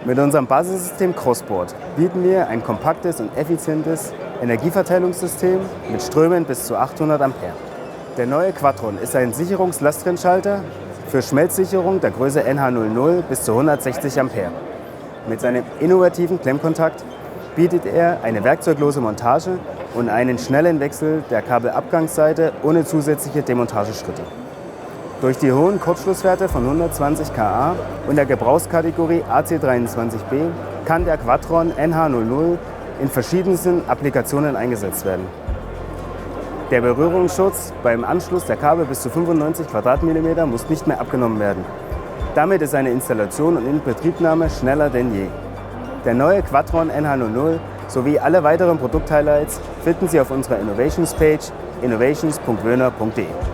Mit unserem Basissystem Crossboard bieten wir ein kompaktes und effizientes Energieverteilungssystem mit Strömen bis zu 800 Ampere. Der neue Quadron ist ein Sicherungs-Lasttrennschalter für Schmelzsicherung der Größe NH00 bis zu 160 Ampere. Mit seinem innovativen Klemmkontakt bietet er eine werkzeuglose Montage und einen schnellen Wechsel der Kabelabgangsseite ohne zusätzliche Demontageschritte. Durch die hohen Kurzschlusswerte von 120 kA und der Gebrauchskategorie AC23B kann der Quadron NH00 in verschiedensten Applikationen eingesetzt werden. Der Berührungsschutz beim Anschluss der Kabel bis zu 95 Quadratmillimeter muss nicht mehr abgenommen werden. Damit ist eine Installation und Inbetriebnahme schneller denn je. Der neue Quadron NH00 sowie alle weiteren Produkthighlights finden Sie auf unserer Innovations-Page innovations.wöhner.de.